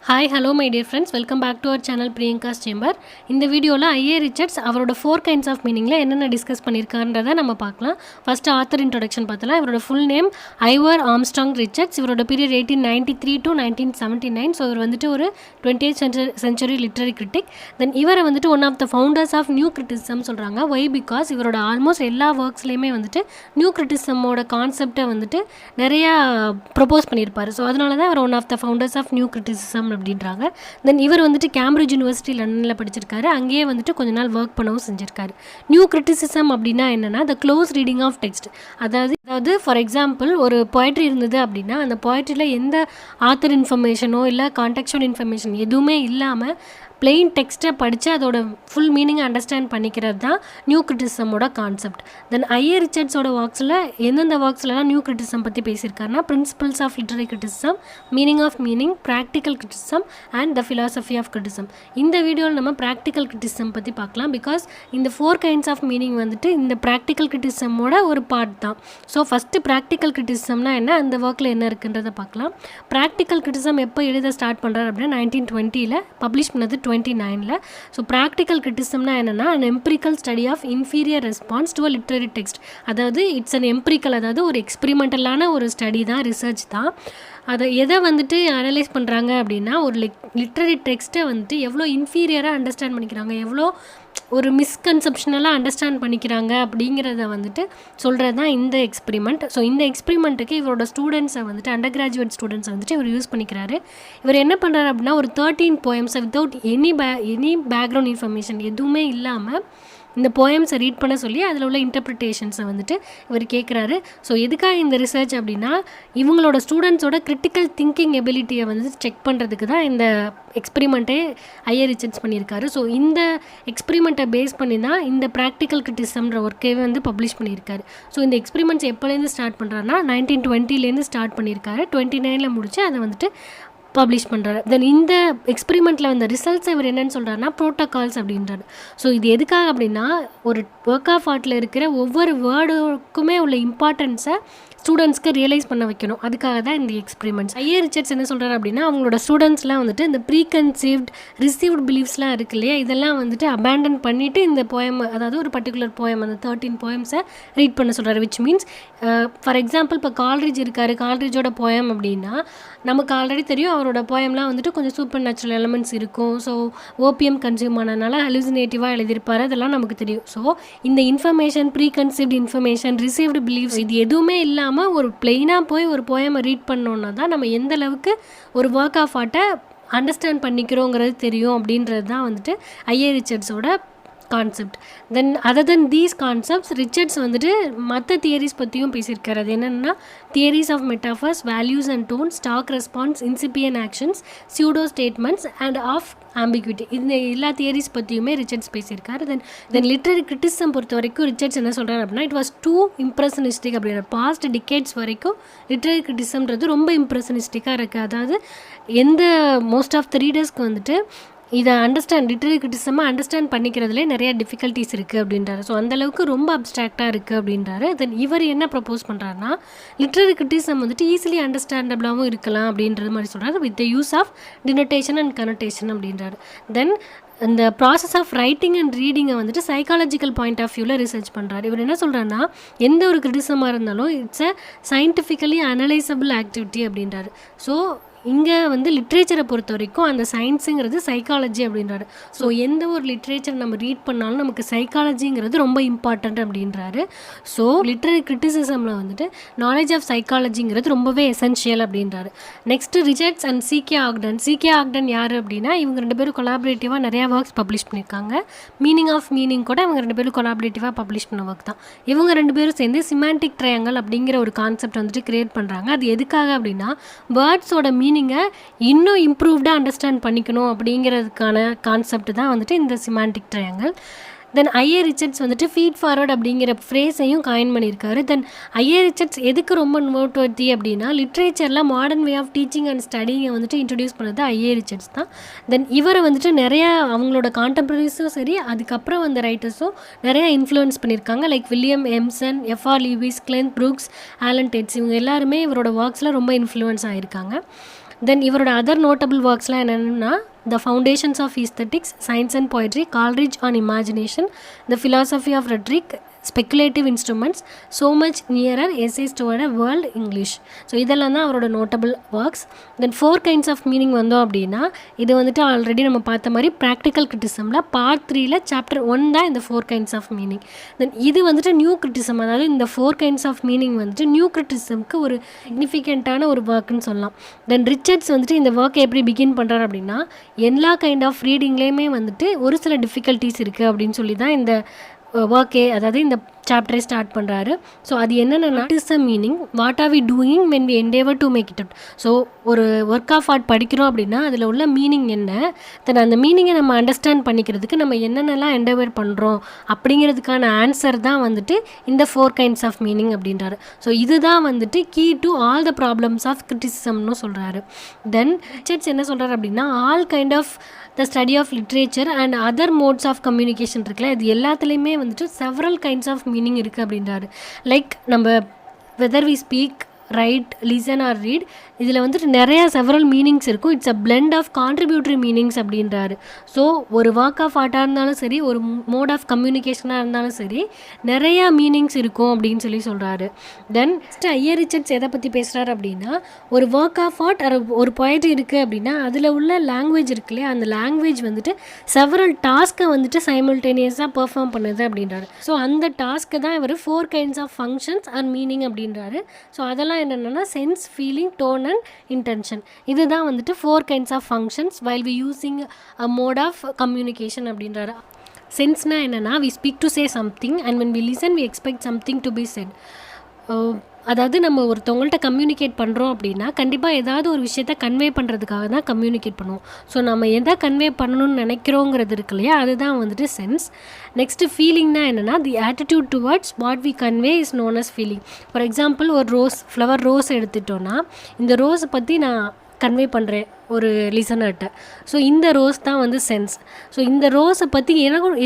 Hi hello my dear friends, welcome back to our channel Priyanka's chamber. இந்த வீடியோவில் IA Richards அவரோட 4 kinds of மீனிங்கில் என்னென்ன discuss பண்ணியிருக்கான்றதை நம்ம பார்க்கலாம். ஃபஸ்ட்டு ஆத்தர் இன்ட்ரொடக்ஷன் பார்த்தலாம். இவரோட ஃபுல் நேம் ஐவர் ஆம்ஸ்ட்ராங் ரிச்சர்ட்ஸ். இவரோட பீரியட் 1893 to 1979. ஸோ இவர் வந்துட்டு ஒரு 20th century literary critic. Then இவரை வந்துட்டு one of the founders of new criticism சொல்கிறாங்க. ஒய் பிகாஸ் இவரோட ஆல்மோஸ்ட் எல்லா ஒர்க்ஸ்லேயுமே வந்துட்டு நியூ கிரிட்டிசமோட கான்செப்டை வந்துட்டு நிறையா ப்ரொப்போஸ் பண்ணியிருப்பார். ஸோ அதனால தான் இவர் one of the founders of new criticism அப்படின்றாங்க. தென் இவர் வந்துட்டு கேம்பிரிட்ஜ் யூனிவர்சிட்டி லண்டனில் படிச்சிருக்காரு. அங்கேயே வந்துட்டு கொஞ்ச நாள் ஒர்க் பண்ணவும் செஞ்சுருக்காரு. நியூ கிரிட்டிசிசம் அப்படின்னா என்னென்னா the close reading of text. அதாவது ஃபார் எக்ஸாம்பிள் ஒரு பொயட்ரி இருந்தது அப்படின்னா அந்த பொயட்ரியில் எந்த ஆத்தர் இன்ஃபர்மேஷனோ இல்லை கான்டெக்சுவல் இன்ஃபர்மேஷன் எதுவுமே இல்லாமல் பிளெயின் டெக்ஸ்ட்டை படித்து அதோட ஃபுல் மீனிங்கை அண்டர்ஸ்டாண்ட் பண்ணிக்கிறது தான் நியூ கிரிட்டிசமோட கான்செப்ட். தென் ஐஏ ரிச்சர்ட்ஸோட ஒர்க்ஸில் எந்தெந்த ஒர்க்ஸ்லாம் நியூ கிரிட்டிசம் பற்றி பேசியிருக்காருன்னா principles of literary criticism, meaning of meaning, practical criticism and the philosophy of criticism. இந்த வீடியோவில் நம்ம ப்ராக்டிக்கல் கிரிட்டிசம் பற்றி பார்க்கலாம். பிகாஸ் இந்த 4 கைண்ட்ஸ் ஆஃப் மீனிங் வந்துட்டு இந்த ப்ராக்டிக்கல் கிரிட்டிசமோட ஒரு பார்ட் தான். ஸோ ஃபஸ்ட்டு ப்ராக்டிக்கல் கிரிட்டிசம்னா என்ன, அந்த ஒர்க்கில் என்ன இருக்குன்றதை பார்க்கலாம். ப்ராக்டிக்கல் கிரிட்டிசம் எப்போ எழுத ஸ்டார்ட் பண்ணுறாரு அப்படின்னா 1920 பப்ளிஷ் பண்ணது 29. ஸோ ப்ராக்டிக்கல் கிரிட்டிசம்னா என்னென்னா an empirical study of inferior response to a literary text. அதாவது இட்ஸ் அன் எம்பிரிக்கல், அதாவது ஒரு எக்ஸ்பெரிமெண்டலான ஒரு ஸ்டடி தான், ரிசர்ச் தான். அதை எதை வந்துட்டு அனலைஸ் பண்ணுறாங்க அப்படின்னா ஒரு லிட்ரரி டெக்ஸ்ட்டை வந்துட்டு எவ்வளோ இன்ஃபீரியராக அண்டர்ஸ்டாண்ட் பண்ணிக்கிறாங்க, எவ்வளோ ஒரு மிஸ்கன்செப்ஷனலாக அண்டர்ஸ்டாண்ட் பண்ணிக்கிறாங்க அப்படிங்கிறத வந்துட்டு சொல்கிறது தான் இந்த எக்ஸ்பெரிமெண்ட். ஸோ இந்த எக்ஸ்பெரிமெண்ட்டுக்கு இவரோட ஸ்டூடெண்ட்ஸை வந்துட்டு அண்டர் கிராஜுவேட் ஸ்டூடெண்ட்ஸை வந்துட்டு இவர் யூஸ் பண்ணிக்கிறாரு. இவர் என்ன பண்ணுறாரு அப்படின்னா ஒரு 13 போயம்ஸை வித்தவுட் எனி பேக்ரவுண்ட் இன்ஃபர்மேஷன் எதுவுமே இல்லாமல் இந்த போயம்ஸை ரீட் பண்ண சொல்லி அதில் உள்ள இன்டர்பிரிட்டேஷன்ஸை வந்துட்டு இவர் கேட்குறாரு. ஸோ எதுக்காக இந்த ரிசர்ச் அப்படின்னா இவங்களோட ஸ்டூடெண்ட்ஸோட கிரிட்டிக்கல் திங்கிங் எபிலிட்டியை வந்து செக் பண்ணுறதுக்கு தான் இந்த எக்ஸ்பெரிமெண்ட்டே ஐஏ ரிச்சர்ட்ஸ் பண்ணியிருக்காரு. ஸோ இந்த எக்ஸ்பெரிமெண்ட்டை பேஸ் பண்ணி தான் இந்த ப்ராக்டிக்கல் கிரிட்டிசம்ன்ற ஒர்க்கே வந்து பப்ளிஷ் பண்ணியிருக்காரு. ஸோ இந்த எக்ஸ்பெரிமெண்ட்ஸ் எப்போலேருந்து ஸ்டார்ட் பண்ணுறாருன்னா 1920 ஸ்டார்ட் பண்ணியிருக்காரு. 29 முடிச்சு அதை வந்துட்டு பப்ளிஷ் பண்ணுறாரு. தென் இந்த எக்ஸ்பெரிமெண்ட்டில் வந்த ரிசல்ட்ஸ் இவர் என்னென்னு சொல்கிறாருன்னா ப்ரோட்டோகால்ஸ் அப்படின்றாரு. ஸோ இது எதுக்காக அப்படின்னா ஒரு ஒர்க் ஆஃப் ஆர்ட்டில் இருக்கிற ஒவ்வொரு வேர்டுக்குமே உள்ள இம்பார்ட்டன்ஸை ஸ்டூடெண்ட்ஸ்க்கு ரியலைஸ் பண்ண வைக்கணும். அதுக்காக தான் இந்த எக்ஸ்பெரிமெண்ட்ஸ். ஐஏ ரிச்சர்ட்ஸ் என்ன சொல்கிறாரு அப்படின்னா அவங்களோட ஸ்டூடெண்ட்ஸ்லாம் வந்துட்டு இந்த ப்ரீகன்சீவ்ட் ரிசீவ்ட் பிலீஃப்ஸ்லாம் இருக்கு இல்லையா, இதெல்லாம் வந்துட்டு அபேண்டன் பண்ணிவிட்டு இந்த போயம், அதாவது ஒரு பர்டிகுலர் போயம், அந்த 13 போயம்ஸை ரீட் பண்ண சொல்கிறாரு. விச் மீன்ஸ் ஃபார் எக்ஸாம்பிள் இப்போ கால்ரிட்ஜ் இருக்கார், கால்ரிட்ஜோட போயம் அப்படின்னா நமக்கு ஆல்ரெடி தெரியும் அவரோட போயம்லாம் வந்துட்டு கொஞ்சம் சூப்பர் நேச்சுரல் எலமெண்ட்ஸ் இருக்கும். ஸோ ஓபிஎம் கன்சியூம் ஆனதுனால ஹலுசினேட்டிவாக எழுதியிருப்பார், அதெல்லாம் நமக்கு தெரியும். ஸோ இந்த இன்ஃபர்மேஷன், ப்ரீகன்சீவ்ட் இன்ஃபர்மேஷன், ரிசீவ்டு பிலீஃப்ஸ் இது எதுவுமே இல்லாமல் ஒரு பிளெயினாக போய் ஒரு போயமை ரீட் பண்ணோன்னா தான் நம்ம எந்த அளவுக்கு ஒரு ஒர்க் ஆஃப் ஆர்ட்டை அண்டர்ஸ்டாண்ட் பண்ணிக்கிறோங்கிறது தெரியும் அப்படின்றது தான் வந்துட்டு ஐஏ ரிச்சர்ட்ஸோட concept. Then other then these concepts Richards வந்துட்டு மற்ற தியரிஸ் பற்றியும் பேசியிருக்காரு. அது என்னென்னா theories of metaphors, values and tones, stock response, incipient actions, pseudo statements and of ambiguity, இந்த எல்லா தியரிஸ் பற்றியுமே ரிச்சர்ட்ஸ் பேசியிருக்காரு. தென் லிட்ரரி கிரிட்டிசம் பொறுத்த வரைக்கும் ரிச்சர்ட்ஸ் என்ன சொல்கிறார் அப்படின்னா இட் வாஸ் டூ இம்ப்ரெஷனிஸ்டிக் அப்படின்ற பாஸ்ட் டிகேட்ஸ் வரைக்கும் லிட்ரரி கிரிட்டிசம்ன்றது ரொம்ப இம்ப்ரெஷனிஸ்டிக்காக இருக்குது. அதாவது எந்த மோஸ்ட் ஆஃப் த ரீடர்ஸ்க்கு வந்துட்டு இதை லிட்ரரி கிரிட்டிசமாக அண்டர்ஸ்டாண்ட் பண்ணிக்கிறதுலே நிறைய டிஃபிகல்ட்டிஸ் இருக்குது அப்படின்றாரு. ஸோ அந்தளவுக்கு ரொம்ப அப்ட்ராக்டாக இருக்குது அப்படின்றாரு. தென் இவர் என்ன ப்ரப்போஸ் பண்ணுறாருனா லிட்ரரி கிரிட்டிசம் வந்துட்டு ஈஸிலி அண்டர்ஸ்டாண்டபிளாகவும் இருக்கலாம் அப்படின்றது மாதிரி சொல்கிறாரு with the use of denotation and connotation அப்படின்றாரு. தென் இந்த ப்ராசஸ் ஆஃப் ரைட்டிங் அண்ட் ரீடிங்கை வந்துட்டு சைக்காலஜிக்கல் பாயிண்ட் ஆஃப் வியூவில் ரிசர்ச் பண்ணுறாரு. இவர் என்ன சொல்கிறாருன்னா எந்த ஒரு கிரிட்டிசமாக இருந்தாலும் it's a scientifically analysable activity அப்படின்றாரு. ஸோ இங்கே வந்து லிட்ரேச்சரை பொறுத்த வரைக்கும் அந்த சயின்ஸுங்கிறது சைக்காலஜி அப்படின்றாரு. ஸோ எந்த ஒரு லிட்ரேச்சர் நம்ம ரீட் பண்ணாலும் நமக்கு சைக்காலஜிங்கிறது ரொம்ப இம்பார்ட்டண்ட் அப்படின்றாரு. ஸோ லிட்ரரி கிரிட்டிசிசமில் வந்துட்டு நாலேஜ் ஆஃப் சைக்காலஜிங்கிறது ரொம்பவே எசென்ஷியல் அப்படின்றாரு. நெக்ஸ்ட் ரிச்சர்ட்ஸ் அண்ட் சிகே ஆக்டன் யார் அப்படின்னா இவங்க 2 பேரும் கொலாபரேட்டிவாக நிறையா ஒர்க்ஸ் பப்ளிஷ் பண்ணியிருக்காங்க. மீனிங் ஆஃப் மீனிங் கூட இவங்க 2 பேரும் கொலாபரேட்டிவாக பப்ளிஷ் பண்ண ஒர்க் தான். இவங்க 2 பேரும் சேர்ந்து சிமாண்டிக் ட்ரையாங்கல் அப்படிங்கிற ஒரு கான்செப்ட் வந்துட்டு கிரியேட் பண்ணுறாங்க. அது எதுக்காக அப்படின்னா வேர்ட்ஸோட மீனிங்கை இன்னும் இம்ப்ரூவ்டாக அண்டர்ஸ்டாண்ட் பண்ணிக்கணும் அப்படிங்கிறதுக்கான கான்செப்ட் தான் வந்துட்டு இந்த சிமாண்டிக் ட்ரையாங்கல். தென் ஐஏ ரிச்சர்ட்ஸ் வந்துட்டு ஃபீட் ஃபார்வர்ட் அப்படிங்கிற ஃப்ரேஸையும் காயின் பண்ணியிருக்காரு. தென் ஐஏ ரிச்சர்ட்ஸ் எதுக்கு ரொம்ப நோட்வர்த்தி அப்படின்னா லிட்ரேச்சரில் modern way of teaching and ஸ்டடிங்கை வந்துட்டு இன்ட்ரடியூஸ் பண்ணது ஐஏ ரிச்சர்ட்ஸ் தான். தென் இவரை வந்துட்டு நிறையா அவங்களோட கான்டெம்பரரிஸும் சரி அதுக்கப்புறம் வந்த ரைட்டர்ஸும் நிறையா இன்ஃப்ளூயன்ஸ் பண்ணியிருக்காங்க. Like William Empson, F R Leavis, Cleanth Brooks, Allen Tates, இவங்க எல்லாருமே இவரோட ஒர்க்ஸில் ரொம்ப இன்ஃப்ளூயன்ஸ் ஆகியிருக்காங்க. தென் இவரோட அதர் நோட்டபிள் ஒர்க்ஸ்லாம் என்னென்னா The Foundations of Aesthetics, Science and Poetry, Coleridge on Imagination, The Philosophy of Rhetoric, Speculative Instruments, So Much Nearer, Essays Toward a World English. So இதெல்லாம் தான் அவரோட notable works. Then 4 kinds of meaning வந்தோம் அப்படின்னா இது வந்துட்டு already நம்ம பார்த்த மாதிரி ப்ராக்டிக்கல் கிரிட்டிசமில் பார்ட் 3ல சாப்டர் 1 தான் இந்த 4 kinds of meaning. தென் இது வந்துட்டு நியூ கிரிட்டிசம், அதாவது இந்த 4 kinds of meaning வந்துட்டு நியூ கிரிட்டிசம்க்கு ஒரு சிக்னிஃபிகண்ட்டான ஒரு ஒர்க்குன்னு சொல்லலாம். தென் ரிச்சர்ட்ஸ் வந்துட்டு இந்த ஒர்க்கை எப்படி பிகின் பண்ணுறாரு அப்படின்னா எல்லா கைண்ட் ஆஃப் ரீடிங்லேயுமே வந்துட்டு ஒரு சில டிஃபிகல்ட்டிஸ் இருக்குது அப்படின்னு சொல்லி தான் இந்த ஒர்க்கே, அதாவது இந்த சாப்டரை ஸ்டார்ட் பண்ணுறாரு. ஸோ அது என்னென்னா what is the meaning, what are we doing when we endeavour to make it out. So ஒரு ஒர்க் ஆஃப் ஆர்ட் படிக்கிறோம் அப்படின்னா அதில் உள்ள மீனிங் என்ன, தென் அந்த மீனிங்கை நம்ம அண்டர்ஸ்டாண்ட் பண்ணிக்கிறதுக்கு நம்ம என்னென்னலாம் என்டேவர் பண்ணுறோம் அப்படிங்கிறதுக்கான ஆன்சர் தான் வந்துட்டு இந்த 4 kinds of meaning அப்படின்றாரு. ஸோ இதுதான் வந்துட்டு key to all the problems of கிரிட்டிசிசம்னு சொல்கிறாரு. தென் ரிச்சர்ட்ஸ் என்ன சொல்கிறாரு அப்படின்னா all kind of the study of literature and other modes of communication இருக்குல்ல, இது எல்லாத்துலேயுமே வந்துட்டு செவரல் கைண்ட்ஸ் ஆஃப் மீனிங் இருக்குது அப்படின்றாரு. லைக் நம்ம whether we speak, right, listen or read, இதில் வந்துட்டு நிறையா செவரல் மீனிங்ஸ் இருக்கும். It's a blend of contributory meanings அப்படின்றாரு. ஸோ ஒரு ஒர்க் ஆஃப் ஆர்ட்டாக இருந்தாலும் சரி, ஒரு மோட் ஆஃப் கம்யூனிகேஷனாக இருந்தாலும் சரி, நிறையா மீனிங்ஸ் இருக்கும் அப்படின்னு சொல்லி சொல்கிறாரு. தென் நெக்ஸ்ட் ஐயர் ரிச்சர்ட்ஸ் எதை பற்றி பேசுகிறாரு அப்படின்னா ஒரு ஒர்க் ஆஃப் ஆர்ட் ஒரு poetry இருக்குது அப்படின்னா அதில் உள்ள லாங்குவேஜ் இருக்கு இல்லையா, அந்த லாங்குவேஜ் வந்துட்டு செவரல் டாஸ்க்கை வந்துட்டு சைமல்டேனியஸாக பெர்ஃபார்ம் பண்ணுது அப்படின்றாரு. ஸோ அந்த டாஸ்க்கு தான் இவர் 4 kinds of functions or meaning அப்படின்றாரு. ஸோ அதெல்லாம் என்னென்னா sense, feeling, tone and intention. இதுதான் வந்துட்டு 4 kinds of functions while we using a mode of communication அப்படின்றாரு. சென்ஸ்னா என்னென்னா we speak to say something and when we listen we expect something to be said. அதாவது நம்ம ஒருத்தவங்கள்ட்ட communicate பண்ணுறோம் அப்படின்னா கண்டிப்பாக ஏதாவது ஒரு விஷயத்த கன்வே பண்ணுறதுக்காக தான் கம்யூனிகேட் பண்ணுவோம். ஸோ நம்ம எதை கன்வே பண்ணணும்னு நினைக்கிறோங்கிறது இருக்கு இல்லையா, அதுதான் வந்துட்டு சென்ஸ். நெக்ஸ்ட்டு ஃபீலிங்னா என்னென்னா the attitude towards what we convey is known as feeling. For example ஒரு ஃப்ளவர் ரோஸ் எடுத்துட்டோன்னா இந்த ரோஸை பற்றி நான் கன்வே பண்ணுறேன் ஒரு லிசனர்கிட்ட. ஸோ இந்த ரோஸ் தான் வந்து சென்ஸ். ஸோ இந்த ரோஸை பற்றி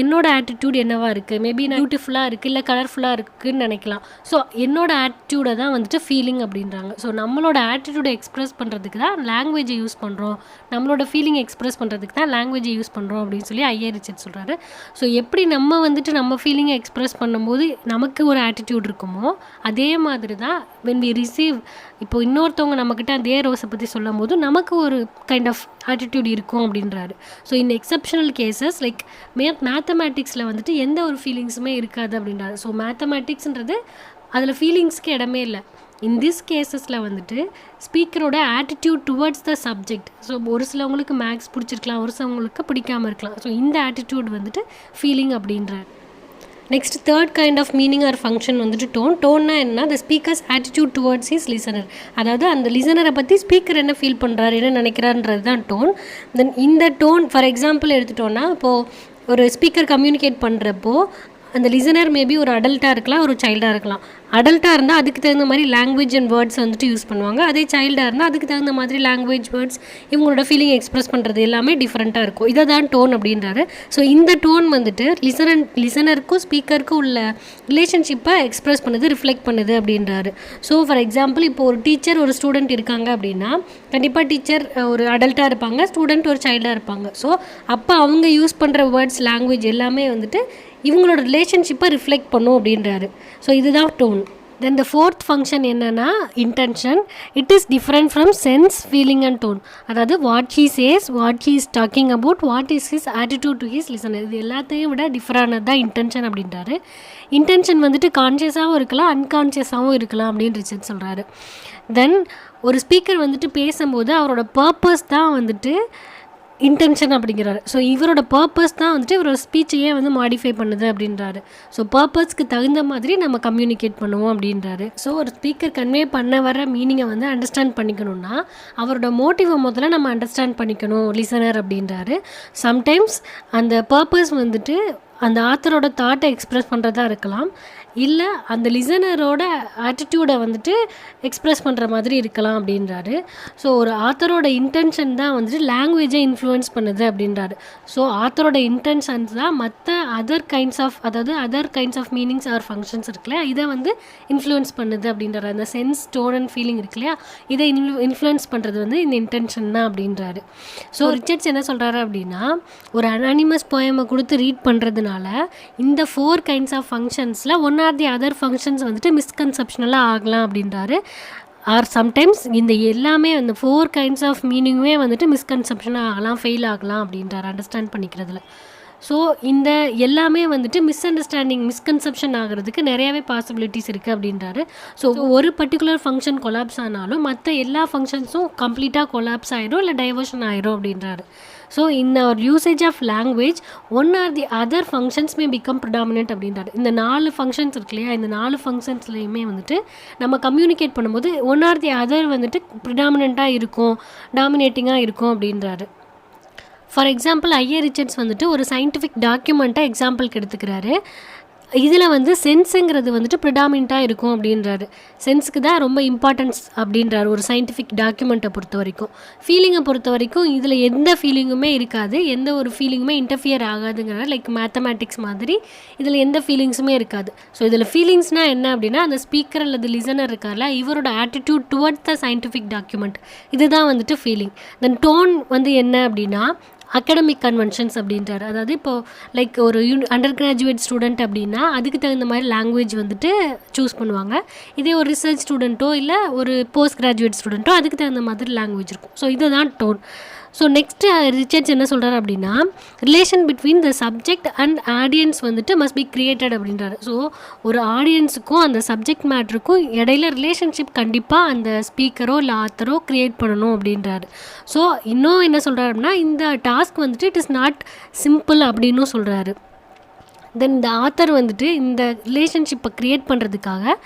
என்னோடய ஆட்டிடியூட் என்னவாக இருக்குது, மேபி நான் பியூட்டிஃபுல்லாக இருக்குது இல்லை கலர்ஃபுல்லாக இருக்குதுன்னு நினைக்கலாம். ஸோ என்னோடய ஆட்டிடியூடை தான் வந்துட்டு ஃபீலிங் அப்படின்றாங்க. ஸோ நம்மளோட ஆட்டிடியூடை எக்ஸ்ப்ரெஸ் பண்ணுறதுக்கு தான் லாங்குவேஜை யூஸ் பண்ணுறோம், நம்மளோட ஃபீலிங் எக்ஸ்ப்ரெஸ் பண்ணுறதுக்கு தான் லாங்குவேஜை யூஸ் பண்ணுறோம் அப்படின்னு சொல்லி ஐயர் ரிச்சர்ட்ஸ் சொல்கிறாரு. ஸோ எப்படி நம்ம வந்துட்டு நம்ம ஃபீலிங்கை எக்ஸ்ப்ரெஸ் பண்ணும்போது நமக்கு ஒரு ஆட்டிடியூட் இருக்குமோ அதே மாதிரி தான் when we receive, இப்போ இன்னொருத்தவங்க நம்மக்கிட்ட அதே ரோஸை பற்றி சொல்லும் போது நமக்கு ஒரு கைண்ட் ஆஃப் ஆட்டிடியூட் இருக்கும் அப்படின்றாரு. ஸோ இந்த எக்ஸப்ஷனல் கேசஸ் லைக் மேத்தமேட்டிக்ஸில் வந்துட்டு எந்த ஒரு ஃபீலிங்ஸுமே இருக்காது அப்படின்றாரு. ஸோ மேத்தமேட்டிக்ஸ்ன்றது அதில் ஃபீலிங்ஸ்க்கு இடமே இல்லை. இன் திஸ் கேசஸில் வந்துட்டு ஸ்பீக்கரோட attitude towards the subject. So ஒரு சிலவங்களுக்கு மேக்ஸ் பிடிச்சிருக்கலாம், ஒரு சிலவங்களுக்கு பிடிக்காமல் இருக்கலாம். ஸோ இந்த ஆட்டிடியூட் வந்துட்டு ஃபீலிங் அப்படின்றாரு. Next third kind of meaning or function வந்துட்டு டோன். டோன்னா என்ன, the speaker's attitude towards his listener. அதாவது அந்த லிசனரை பற்றி ஸ்பீக்கர் என்ன ஃபீல் பண்ணுறாரு, என்ன நினைக்கிறான்றது தான் டோன். தென் இந்த டோன் ஃபார் எக்ஸாம்பிள் எடுத்துட்டோன்னா இப்போது ஒரு ஸ்பீக்கர் கம்யூனிகேட் பண்ணுறப்போ அந்த லிசனர் மேபி ஒரு அடல்ட்டாக இருக்கலாம், ஒரு சைல்டாக இருக்கலாம். அடல்ட்டாக இருந்தால் அதுக்கு தகுந்த மாதிரி லாங்குவேஜ் அண்ட் வேர்ட்ஸ் வந்துட்டு யூஸ் பண்ணுவாங்க. அதே சைல்டாக இருந்தால் அதுக்கு தகுந்த மாதிரி லாங்குவேஜ், வேர்ட்ஸ், இவங்களோட ஃபீலிங் எக்ஸ்ப்ரெஸ் பண்ணுறது எல்லாமே டிஃப்ரெண்ட்டாக இருக்கும். இதை தான் டோன் அப்படின்றாரு. ஸோ இந்த டோன் வந்துட்டு லிசனருக்கும் ஸ்பீக்கருக்கும் உள்ள ரிலேஷன்ஷிப்பை எக்ஸ்ப்ரெஸ் பண்ணுது, ரிஃப்ளெக்ட் பண்ணுது அப்படின்றாரு. ஸோ ஃபார் எக்ஸாம்பிள் இப்போ ஒரு டீச்சர் ஒரு ஸ்டூடெண்ட் இருக்காங்க அப்படின்னா கண்டிப்பாக டீச்சர் ஒரு அடல்ட்டாக இருப்பாங்க, ஸ்டூடெண்ட் ஒரு சைல்டாக இருப்பாங்க. ஸோ அப்போ அவங்க யூஸ் பண்ணுற வேர்ட்ஸ், லாங்குவேஜ் எல்லாமே வந்துட்டு இவங்களோட ரிலேஷன்ஷிப்பை ரிஃப்ளெக்ட் பண்ணும் அப்படின்றாரு. ஸோ இதுதான் tone. Then the fourth function என்னென்னா intention. It is different from sense, feeling and tone. அதாவது what he says, what he is talking about, what is his attitude to his listener. இது எல்லாத்தையும் விட டிஃப்ரெண்டானது தான் intention அப்படின்றாரு. Intention வந்துட்டு கான்ஷியஸாகவும் இருக்கலாம், அன்கான்ஷியஸாகவும் இருக்கலாம் அப்படின்னு ரிச்சர்ட் சொல்கிறாரு. தென் ஒரு ஸ்பீக்கர் வந்துட்டு பேசும்போது அவரோட பர்பஸ் தான் வந்துட்டு இன்டென்ஷன் அப்படிங்கிறாரு. ஸோ இவரோட பர்பஸ் தான் வந்துட்டு இவரோட ஸ்பீச்சையே வந்து மாடிஃபை பண்ணுது அப்படின்றாரு. ஸோ பர்பஸ்க்கு தகுந்த மாதிரி நம்ம கம்யூனிகேட் பண்ணுவோம் அப்படின்றாரு. ஸோ ஒரு ஸ்பீக்கர் கன்வே பண்ண வர மீனிங்கை வந்து அண்டர்ஸ்டாண்ட் பண்ணிக்கணும்னா அவரோட மோட்டிவை முதல்ல நம்ம அண்டர்ஸ்டாண்ட் பண்ணிக்கணும் லிசனர் அப்படின்றாரு. சம்டைம்ஸ் அந்த பர்பஸ் வந்துட்டு அந்த ஆத்தரோட தாட்டை எக்ஸ்ப்ரெஸ் பண்ணுறதா இருக்கலாம், இல்லை அந்த லிசனரோட ஆட்டிடியூடை வந்துட்டு எக்ஸ்ப்ரெஸ் பண்ணுற மாதிரி இருக்கலாம் அப்படின்றாரு. ஸோ ஒரு ஆத்தரோட இன்டென்ஷன் தான் வந்துட்டு லாங்குவேஜை இன்ஃப்ளூயன்ஸ் பண்ணுது அப்படின்றாரு. ஸோ ஆத்தரோட இன்டென்ஷன்ஸ் தான் மற்ற other kinds of meanings or functions இருக்குல்லையா, இதை வந்து இன்ஃப்ளூயன்ஸ் பண்ணுது அப்படின்றாரு. அந்த சென்ஸ், டோன் அண்ட் ஃபீலிங் இருக்கு இல்லையா, இதை இன்ஃப்ளூயன்ஸ் பண்ணுறது வந்து இந்த இன்டென்ஷன் தான் அப்படின்றாரு. ஸோ ரிச்சர்ட்ஸ் என்ன சொல்கிறாரு அப்படின்னா, ஒரு அனானிமஸ் போயமை கொடுத்து ரீட் பண்ணுறதுனால இந்த 4 கைண்ட்ஸ் ஆஃப் ஃபங்க்ஷன்ஸில் one or the other functions வந்துட்டு மிஸ்கன்செப்ஷனலாக ஆகலாம் அப்படின்றாரு. ஆர் சம்டைம்ஸ் இந்த எல்லாமே அந்த 4 கைண்ட்ஸ் ஆஃப் மீனிங்குமே வந்துட்டு மிஸ்கன்செப்ஷனாக ஆகலாம், ஃபெயில் ஆகலாம் அப்படின்றார் அண்டர்ஸ்டாண்ட் பண்ணிக்கிறதுல. ஸோ இந்த எல்லாமே வந்துட்டு மிஸ்கன்செப்ஷன் ஆகிறதுக்கு நிறையாவே பாசிபிலிட்டிஸ் இருக்குது அப்படின்றாரு. ஸோ ஒரு பர்டிகுலர் ஃபங்க்ஷன் கொலாப்ஸ் ஆனாலும் மற்ற எல்லா ஃபங்க்ஷன்ஸும் கம்ப்ளீட்டாக கொலாப்ஸ் ஆகிடும் இல்லை டைவர்ஷன் ஆகிடும் அப்படின்றாரு. ஸோ இந்த ஒரு usage of language one or the other functions may become predominant அப்படின்றாரு. இந்த 4 ஃபங்க்ஷன்ஸ் இருக்கு இல்லையா, இந்த 4 ஃபங்க்ஷன்ஸ்லையுமே வந்துட்டு நம்ம கம்யூனிகேட் பண்ணும்போது ஒன் ஆர் தி அதர் வந்துட்டு ப்ரிடாமினண்ட்டாக இருக்கும், டாமினேட்டிங்காக இருக்கும் அப்படின்றாரு. ஃபார் எக்ஸாம்பிள் ஐஏ ரிச்சர்ட்ஸ் வந்துட்டு ஒரு சயின்டிஃபிக் டாக்குமெண்ட்டை எக்ஸாம்பிளுக்கு எடுத்துக்கிறாரு. இதில் வந்து சென்ஸுங்கிறது வந்துட்டு ப்ரிடாமினண்ட்டாக இருக்கும் அப்படின்றாரு. சென்ஸுக்கு தான் ரொம்ப இம்பார்ட்டன்ஸ் அப்படின்றாரு ஒரு சயின்டிஃபிக் டாக்குமெண்ட்டை பொறுத்த வரைக்கும். ஃபீலிங்கை பொறுத்த வரைக்கும் இதில் எந்த ஃபீலிங்குமே இருக்காது, எந்த ஒரு ஃபீலிங்குமே இன்டர்ஃபியர் ஆகாதுங்கிறாரு. லைக் மேத்தமேட்டிக்ஸ் மாதிரி இதில் எந்த ஃபீலிங்ஸுமே இருக்காது. ஸோ இதில் ஃபீலிங்ஸ்னால் என்ன அப்படின்னா, அந்த ஸ்பீக்கர் அல்லது லிசனர் இருக்கார்ல, இவரோட ஆட்டிடியூட் டுவர்ட்ஸ் த சயின்டிஃபிக் டாக்குமெண்ட், இதுதான் வந்துட்டு ஃபீலிங். தென் டோன் வந்து என்ன அப்படின்னா அகடமிக் கன்வென்ஷன்ஸ் அப்படின்றாரு. அதாவது இப்போது லைக் ஒரு அண்டர் கிராஜுவேட் ஸ்டூடெண்ட் அப்படின்னா அதுக்கு தகுந்த மாதிரி லாங்குவேஜ் வந்துட்டு சூஸ் பண்ணுவாங்க. இதே ஒரு ரிசர்ச் ஸ்டூடெண்ட்டோ இல்லை ஒரு போஸ்ட் கிராஜுவேட் ஸ்டூடெண்ட்டோ அதுக்கு தகுந்த மாதிரி லாங்குவேஜ் இருக்கும். ஸோ இதுதான் டோன். ஸோ நெக்ஸ்ட்டு ரிச்சர்ட்ஸ் என்ன சொல்கிறார் அப்படின்னா, relation between the subject and audience வந்துட்டு மஸ்ட் பி கிரியேட்டட் அப்படின்றாரு. ஸோ ஒரு ஆடியன்ஸுக்கும் அந்த சப்ஜெக்ட் மேட்ருக்கும் இடையில ரிலேஷன்ஷிப் கண்டிப்பாக அந்த ஸ்பீக்கரோ இல்லை ஆத்தரோ க்ரியேட் பண்ணணும் அப்படின்றாரு. ஸோ இன்னும் என்ன சொல்கிறாரு அப்படின்னா, இந்த டாஸ்க் வந்துட்டு இட் இஸ் நாட் சிம்பிள் அப்படின்னும் சொல்கிறாரு. தென் இந்த ஆத்தர் வந்துட்டு இந்த ரிலேஷன்ஷிப்பை க்ரியேட் பண்ணுறதுக்காக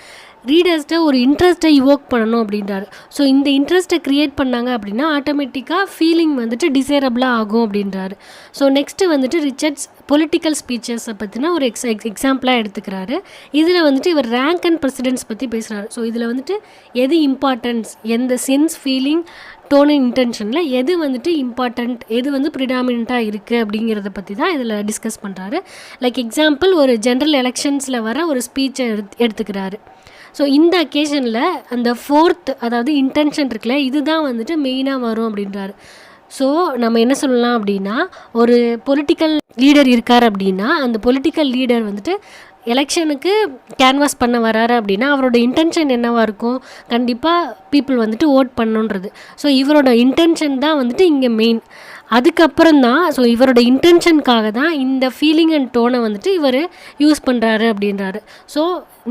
ரீடர்ஸ்ட்டை ஒரு இன்ட்ரெஸ்ட்டை இவோக் பண்ணணும் அப்படின்றாரு. ஸோ இந்த இன்ட்ரெஸ்ட்டை க்ரியேட் பண்ணாங்க அப்படின்னா ஆட்டோமேட்டிக்காக ஃபீலிங் வந்துட்டு டிசைரபிளாக ஆகும் அப்படின்றாரு. ஸோ நெக்ஸ்ட்டு வந்துட்டு ரிச்சர்ட்ஸ் பொலிட்டிக்கல் ஸ்பீச்சஸை பற்றினா ஒரு எக்ஸாம்பிளாக எடுத்துக்கிறாரு. இதில் வந்துட்டு இவர் ரேங்க் அண்ட் ப்ரெசிடென்ட்ஸ் பற்றி பேசுகிறாரு. ஸோ இதில் வந்துட்டு எது இம்பார்ட்டன்ஸ், எந்த சென்ஸ், ஃபீலிங், டோன் அண்ட் இன்டென்ஷனில் எது வந்துட்டு இம்பார்ட்டண்ட், எது வந்து ப்ரிடாமினண்ட்டாக இருக்குது அப்படிங்கிறத பற்றி தான் இதில் டிஸ்கஸ் பண்ணுறாரு. லைக் எக்ஸாம்பிள் ஒரு ஜென்ரல் எலெக்ஷன்ஸில் வர ஒரு ஸ்பீச்சை எடுத்துக்கிறாரு. ஸோ இந்த அக்கேஷனில் அந்த 4th அதாவது இன்டென்ஷன் இருக்குல்ல, இதுதான் வந்துட்டு மெயினாக வரும் அப்படின்றாரு. ஸோ நம்ம என்ன சொல்லலாம் அப்படின்னா, ஒரு பொலிட்டிக்கல் லீடர் இருக்கார் அப்படின்னா அந்த பொலிட்டிக்கல் லீடர் வந்துட்டு எலெக்ஷனுக்கு கேன்வாஸ் பண்ண வராரு அப்படின்னா அவரோட இன்டென்ஷன் என்னவாக இருக்கும், கண்டிப்பாக பீப்புள் வந்துட்டு ஓட் பண்ணணுன்றது. ஸோ இவரோட இன்டென்ஷன் தான் வந்துட்டு இங்கே மெயின். அதுக்கப்புறம் தான் ஸோ இவரோட இன்டென்ஷனுக்காக தான் இந்த ஃபீலிங் அண்ட் டோனை வந்துட்டு இவர் யூஸ் பண்ணுறாரு அப்படின்றாரு. ஸோ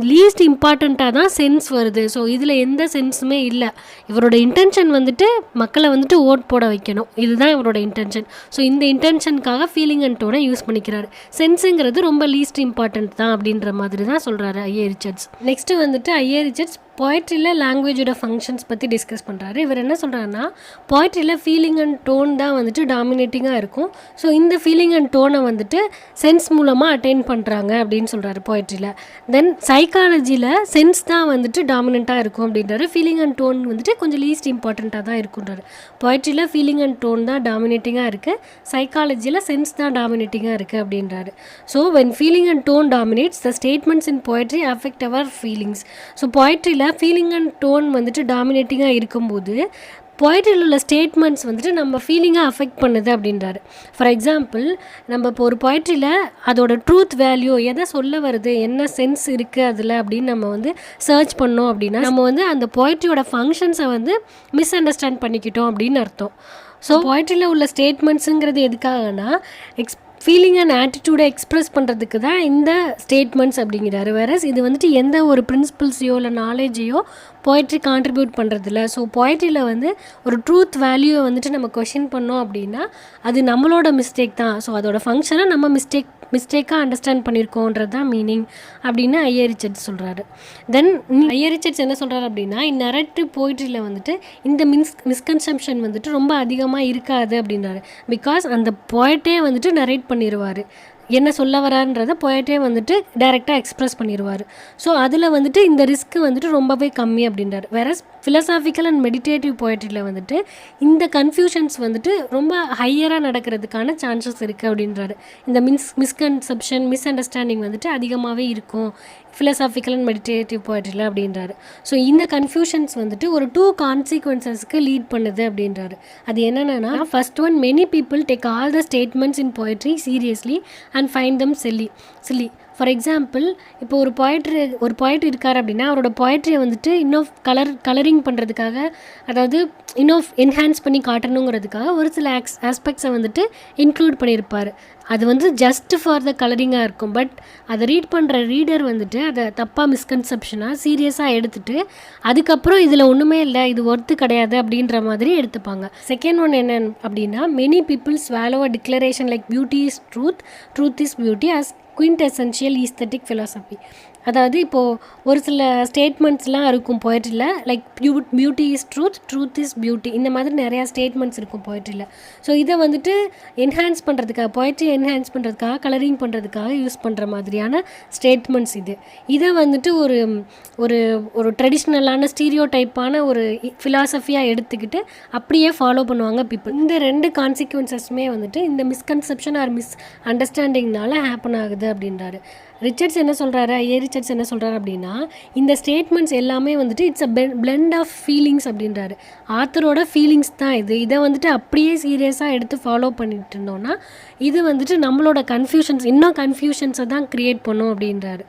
லீஸ்ட் இம்பார்ட்டண்ட்டாக தான் சென்ஸ் வருது. ஸோ இதில் எந்த சென்ஸுமே இல்லை. இவரோட இன்டென்ஷன் வந்துட்டு மக்களை வந்துட்டு ஓட் போட வைக்கணும், இதுதான் இவரோட இன்டென்ஷன். ஸோ இந்த இன்டென்ஷனுக்காக ஃபீலிங் அண்ட் டோனை யூஸ் பண்ணிக்கிறாரு. சென்ஸுங்கிறது ரொம்ப லீஸ்ட் இம்பார்ட்டன்ட் தான் அப்படின்ற மாதிரி தான் சொல்கிறாரு ஐஏ ரிச்சர்ட்ஸ். நெக்ஸ்ட்டு வந்துட்டு ஐஏ ரிச்சர்ட்ஸ் போய்ட்ரியில் லாங்குவேஜோட ஃபங்க்ஷன்ஸ் பற்றி டிஸ்கஸ் பண்ணுறாரு. இவர் என்ன சொல்கிறாருன்னா, போய்ட்ரியில் ஃபீலிங் அண்ட் டோன் தான் வந்துட்டு டாமினேட்டிங்காக இருக்கும். ஸோ இந்த ஃபீலிங் அண்ட் டோனை வந்துட்டு சென்ஸ் மூலமாக அட்டைன் பண்ணுறாங்க அப்படின்னு சொல்கிறாரு போய்ட்ரியில். தென் சைக்காலஜியில் சென்ஸ் தான் வந்துட்டு டாமினண்ட்டாக இருக்கும் அப்படின்றாரு. ஃபீலிங் அண்ட் டோன் வந்துட்டு கொஞ்சம் லீஸ்ட் இம்பார்ட்டண்ட்டாக தான் இருக்குன்றாரு. போய்ட்ரியில் ஃபீலிங் அண்ட் டோன் தான் டாமினேட்டிங்காக இருக்குது, சைக்காலஜியில் சென்ஸ் தான் டாமினேட்டிங்காக இருக்குது அப்படின்றாரு. So when feeling and tone dominates the statements in poetry affect our feelings. So போய்ட்ரியில் ஃபீலிங் அண்ட் டோன் வந்துட்டு டாமினேட்டிங்காக இருக்கும்போது போய்ட்ரியில் உள்ள ஸ்டேட்மெண்ட்ஸ் வந்துட்டு நம்ம ஃபீலிங்காக அஃபெக்ட் பண்ணுது அப்படின்றாரு. ஃபார் எக்ஸாம்பிள், நம்ம இப்போ ஒரு போய்ட்ரியில் அதோட ட்ரூத் வேல்யூ எதை சொல்ல வருது, என்ன சென்ஸ் இருக்குது அதில் அப்படின்னு நம்ம வந்து சர்ச் பண்ணோம் அப்படின்னா நம்ம வந்து அந்த போய்ட்ரியோட ஃபங்க்ஷன்ஸை வந்து மிஸ் அண்டர்ஸ்டாண்ட் பண்ணிக்கிட்டோம் அப்படின்னு அர்த்தம். ஸோ போய்ட்ரியில் உள்ள ஸ்டேட்மெண்ட்ஸுங்கிறது எதுக்காகனா ஃபீலிங் அண்ட் ஆட்டிடியூடை எக்ஸ்ப்ரெஸ் பண்ணுறதுக்கு தான் இந்த ஸ்டேட்மெண்ட்ஸ் அப்படிங்கிறாரு. வேற இது வந்துட்டு எந்த ஒரு பிரின்சிபல்ஸையோ இல்லை நாலேஜையோ போய்ட்ரி கான்ட்ரிபியூட் பண்ணுறதில்ல. ஸோ போய்ட்ரியில் வந்து ஒரு ட்ரூத் வேல்யூவை வந்துட்டு நம்ம கொஷின் பண்ணோம் அப்படின்னா அது நம்மளோட மிஸ்டேக் தான். ஸோ அதோட ஃபங்க்ஷனை நம்ம மிஸ்டேக்காக அண்டர்ஸ்டாண்ட் பண்ணியிருக்கோன்றது தான் மீனிங் அப்படின்னு ஐஏ ரிச்சர்ட்ஸ் சொல்கிறாரு. தென் ஐஏ ரிச்சர்ட்ஸ் என்ன சொல்கிறாரு அப்படின்னா, நரேட்டிவ் போய்ட்ரியில் வந்துட்டு இந்த மிஸ்கன்செப்ஷன் வந்துட்டு ரொம்ப அதிகமாக இருக்காது அப்படின்றாரு. பிகாஸ் அந்த போய்ட்டே வந்துட்டு நரேட் பண்ணிடுவார். என்ன சொல்ல வரான்றதை போய்ட்டே வந்துட்டு டைரெக்டாக எக்ஸ்ப்ரெஸ் பண்ணிடுவார். ஸோ அதில் வந்துட்டு இந்த ரிஸ்க்கு வந்துட்டு ரொம்பவே கம்மி அப்படின்றார். வேற ஃபிலசாபிக்கல் அண்ட் மெடிடேட்டிவ் போய்ட்ரியில் வந்துட்டு இந்த கன்ஃபியூஷன்ஸ் வந்துட்டு ரொம்ப ஹையராக நடக்கிறதுக்கான சான்சஸ் இருக்குது அப்படின்றாரு. இந்த மிஸ்கன்செப்ஷன் மிஸ் அண்டர்ஸ்டாண்டிங் வந்துட்டு அதிகமாகவே இருக்கும் ஃபிலசாபிக்கல் அண்ட் மெடிடேட்டிவ் போய்ட்ரியில் அப்படின்றாரு. ஸோ இந்த கன்ஃபியூஷன்ஸ் வந்துட்டு ஒரு 2 கான்சிக்வன்சஸ்க்கு லீட் பண்ணுது அப்படின்றாரு. அது என்னென்னா, first one, many people take all the statements in poetry seriously and find them chilli. For example, இப்போ ஒரு போய்ட்ரி இருக்கார் அப்படின்னா அவரோட போய்ட்ரியை வந்துட்டு இன்னும் கலரிங் பண்ணுறதுக்காக, அதாவது இன்னும் என்ஹான்ஸ் பண்ணி காட்டணுங்கிறதுக்காக ஒரு சில ஆஸ்பெக்ட்ஸை வந்துட்டு இன்க்ளூட் பண்ணியிருப்பார். அது வந்து ஜஸ்ட் ஃபார் த கலரிங்காக இருக்கும். பட் அதை ரீட் பண்ணுற ரீடர் வந்துட்டு அதை தப்பாக மிஸ்கன்செப்ஷனாக சீரியஸாக எடுத்துகிட்டு அதுக்கப்புறம் இதில் ஒன்றுமே இல்லை, இது ஒர்த்து கிடையாது அப்படின்ற மாதிரி எடுத்துப்பாங்க. செகண்ட் ஒன் என்ன அப்படின்னா, many people swallow a declaration like beauty is truth is beauty as quintessential aesthetic philosophy. அதாவது இப்போது ஒரு சில ஸ்டேட்மெண்ட்ஸ்லாம் இருக்கும் போய்ட்ரியில், like beauty is truth is beauty, இந்த மாதிரி நிறையா ஸ்டேட்மெண்ட்ஸ் இருக்கும் போய்ட்ரியில். ஸோ இதை வந்துட்டு என்ஹான்ஸ் பண்ணுறதுக்காக, போய்ட்ரி என்ஹான்ஸ் பண்ணுறதுக்காக, கலரிங் பண்ணுறதுக்காக யூஸ் பண்ணுற மாதிரியான ஸ்டேட்மெண்ட்ஸ் இதை வந்துட்டு ஒரு ஒரு ஒரு ட்ரெடிஷ்னலான ஸ்டீரியோ டைப்பான ஒரு ஃபிலாசபியாக எடுத்துக்கிட்டு அப்படியே ஃபாலோ பண்ணுவாங்க பீப்புள். இந்த 2 கான்சிக்வன்சஸுமே வந்துட்டு இந்த மிஸ்கன்செப்ஷன் ஆர் மிஸ் அண்டர்ஸ்டாண்டிங்னால ஹேப்பன் ஆகுது அப்படின்றாரு. ரிச்சர்ட்ஸ் என்ன சொல்கிறாரு, ரிச்சர்ட்ஸ் என்ன சொல்கிறாரு அப்படின்னா, இந்த ஸ்டேட்மெண்ட்ஸ் எல்லாமே வந்துட்டு it's a blend of feelings அப்படின்றாரு. ஆத்தரோட ஃபீலிங்ஸ் தான் இதை வந்துட்டு அப்படியே சீரியஸாக எடுத்து ஃபாலோ பண்ணிட்டு இருந்தோம்னா இது வந்துட்டு நம்மளோட இன்னும் கன்ஃபியூஷன்ஸை தான் க்ரியேட் பண்ணும் அப்படின்றாரு.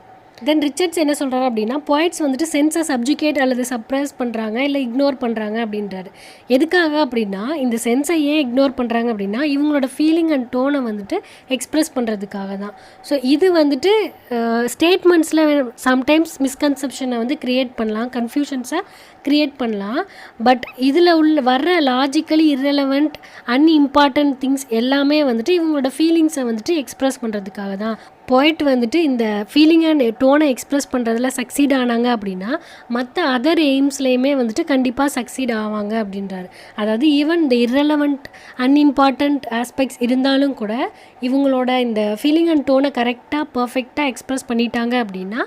தென் ரிச்சர்ட்ஸ் என்ன சொல்கிறாரு அப்படின்னா, போய்ட்ஸ் வந்துட்டு சென்ஸை சப்ஜுகேட் அல்லது சப்ரஸ் பண்ணுறாங்க, இல்லை இக்னோர் பண்ணுறாங்க அப்படின்றாரு. எதுக்காக அப்படின்னா, இந்த சென்ஸை ஏன் இக்னோர் பண்ணுறாங்க அப்படின்னா இவங்களோட ஃபீலிங் அண்ட் டோனை வந்துட்டு எக்ஸ்ப்ரெஸ் பண்ணுறதுக்காக தான். ஸோ இது வந்துட்டு ஸ்டேட்மெண்ட்ஸில் சம்டைம்ஸ் மிஸ்கன்செப்ஷனை வந்து க்ரியேட் பண்ணலாம், கன்ஃபியூஷன்ஸை க்ரியேட் பண்ணலாம். பட் இதில் வர்ற லாஜிக்கலி இர்ரெலவெண்ட் அன்இம்பார்ட்டன்ட் திங்ஸ் எல்லாமே வந்துட்டு இவங்களோட ஃபீலிங்ஸை வந்துட்டு எக்ஸ்ப்ரெஸ் பண்ணுறதுக்காக தான். போய்ட் வந்துட்டு இந்த ஃபீலிங் அண்ட் டோனை எக்ஸ்ப்ரெஸ் பண்ணுறதுல சக்சீட் ஆனாங்க அப்படின்னா மற்ற அதர் எய்ம்ஸ்லேயுமே வந்துட்டு கண்டிப்பாக சக்சீட் ஆவாங்க அப்படின்றாரு. அதாவது ஈவன் இந்த இர்ரெலவெண்ட் அன்இம்பார்ட்டன்ட் ஆஸ்பெக்ட்ஸ் இருந்தாலும் கூட இவங்களோட இந்த ஃபீலிங் அண்ட் டோனை கரெக்டாக பர்ஃபெக்டாக எக்ஸ்ப்ரெஸ் பண்ணிட்டாங்க அப்படின்னா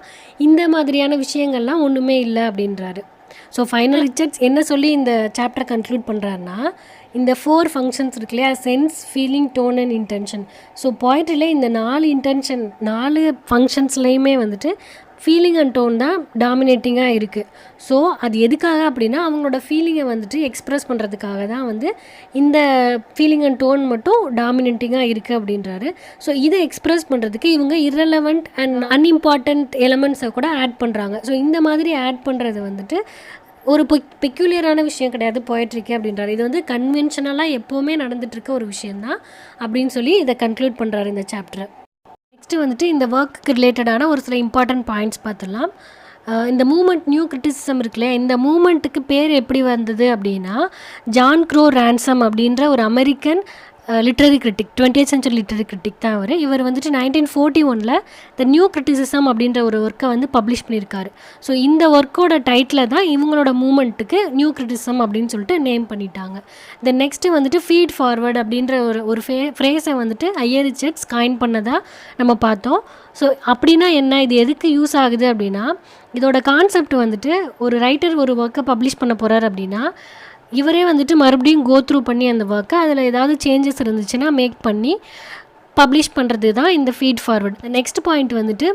இந்த மாதிரியான விஷயங்கள்லாம் ஒன்றுமே இல்லை அப்படின்றாரு. ஸோ ஃபைனல் ரிச்சர்ட்ஸ் என்ன சொல்லி இந்த சாப்டரை கன்க்ளூட் பண்ணுறாருன்னா, இந்த 4 ஃபங்க்ஷன்ஸ் இருக்கு இல்லையா, sense, feeling, tone and intention. So போய்ட்ரியில் இந்த 4 ஃபங்க்ஷன்ஸ்லேயுமே வந்துட்டு ஃபீலிங் அண்ட் டோன் தான் டாமினேட்டிங்காக இருக்குது. ஸோ அது எதுக்காக அப்படின்னா அவங்களோட ஃபீலிங்கை வந்துட்டு எக்ஸ்ப்ரெஸ் பண்ணுறதுக்காக தான் வந்து இந்த ஃபீலிங் அண்ட் டோன் மட்டும் டாமினேட்டிங்காக இருக்குது அப்படின்றாரு. ஸோ இதை எக்ஸ்ப்ரெஸ் பண்ணுறதுக்கு இவங்க இர்ரெலவெண்ட் அண்ட் அன்இம்பார்ட்டன்ட் எலமெண்ட்ஸை கூட ஆட் பண்ணுறாங்க. ஸோ இந்த மாதிரி ஆட் பண்ணுறது வந்துட்டு ஒரு பெக்யூலியரான விஷயம் கிடையாது போய்ட்ரிக்கு அப்படின்றாரு. இது வந்து கன்வென்ஷனலாக எப்போவுமே நடந்துகிட்ருக்க ஒரு விஷயந்தான் அப்படின்னு சொல்லி இதை கன்க்ளூட் பண்ணுறாரு இந்த சாப்டரை. நெக்ஸ்ட்டு வந்துட்டு இந்த ஒர்க்குக்கு ரிலேட்டடான ஒரு சில இம்பார்ட்டன்ட் பாயிண்ட்ஸ் பார்த்துடலாம். இந்த மூமெண்ட் நியூ கிரிட்டிசிசம் இருக்குல்லையா, இந்த மூமெண்ட்டுக்கு பேர் எப்படி வந்தது அப்படின்னா, ஜான் க்ரோ ரான்சம் அப்படின்ற ஒரு American literary critic, 20th century literary critic தான் இவர் வந்துட்டு 1941 த நியூ கிரிட்டிசிசம் அப்படின்ற ஒரு ஒர்க்கை வந்து பப்ளிஷ் பண்ணியிருக்காரு. ஸோ இந்த ஒர்க்கோட டைட்டில் தான் இவங்களோட மூமெண்ட்டுக்கு நியூ கிரிட்டிசிசம் அப்படின்னு சொல்லிட்டு நேம் பண்ணிட்டாங்க. தென் நெக்ஸ்ட்டு வந்துட்டு ஃபீட் ஃபார்வர்ட் அப்படின்ற ஒரு ஃப்ரேஸை வந்துட்டு ரிச்சர்ட்ஸ் காயின் பண்ணதாக நம்ம பார்த்தோம். ஸோ அப்படின்னா என்ன, இது எதுக்கு யூஸ் ஆகுது அப்படின்னா, இதோட கான்செப்ட் வந்துட்டு ஒரு ரைட்டர் ஒரு ஒர்க்கை பப்ளிஷ் பண்ண போகிறார் அப்படின்னா இவரே வந்துட்டு மறுபடியும் கோ த்ரூ பண்ணி அந்த ஒர்க்கை அதில் ஏதாவது சேஞ்சஸ் இருந்துச்சுன்னா மேக் பண்ணி பப்ளிஷ் பண்ணுறது தான் இந்த ஃபீட் ஃபார்வர்ட். நெக்ஸ்ட் பாயிண்ட் வந்துட்டு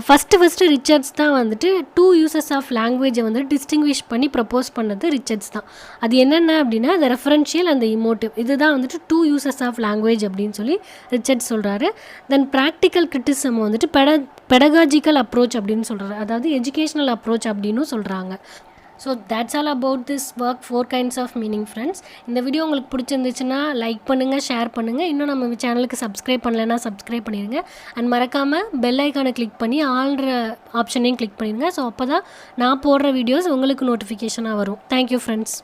ஃபஸ்ட்டு ரிச்சர்ட்ஸ் தான் வந்துட்டு 2 யூசஸ் ஆஃப் லாங்குவேஜை வந்து டிஸ்டிங்விஷ் பண்ணி ப்ரப்போஸ் பண்ணது ரிச்சர்ட்ஸ் தான். அது என்னென்ன அப்படின்னா அந்த ரெஃபரன்ஷியல் அந்த இமோட்டிவ், இதுதான் வந்துட்டு 2 யூசஸ் ஆஃப் லாங்குவேஜ் அப்படின்னு சொல்லி ரிச்சர்ட்ஸ் சொல்கிறாரு. தென் ப்ராக்டிக்கல் கிரிட்டிசிசம் வந்துட்டு பெடகாஜிக்கல் அப்ரோச் அப்படின்னு சொல்கிறாரு, அதாவது எஜுகேஷ்னல் அப்ரோச் அப்படின்னு சொல்கிறாங்க. So that's all about this work 4 kinds of meaning friends. இந்த வீடியோ உங்களுக்கு பிடிச்சிருந்துச்சுன்னா லைக் பண்ணுங்கள், ஷேர் பண்ணுங்கள். இன்னும் நம்ம சேனலுக்கு சப்ஸ்கிரைப் பண்ணலைன்னா சப்ஸ்கிரைப் பண்ணிடுங்க. அண்ட் மறக்காமல் பெல் ஐக்கானை கிளிக் பண்ணி ஆல்ற ஆப்ஷனையும் கிளிக் பண்ணிடுங்க. ஸோ அப்போ தான் நான் போடுற வீடியோஸ் உங்களுக்கு நோட்டிஃபிகேஷனாக வரும். Thank you friends.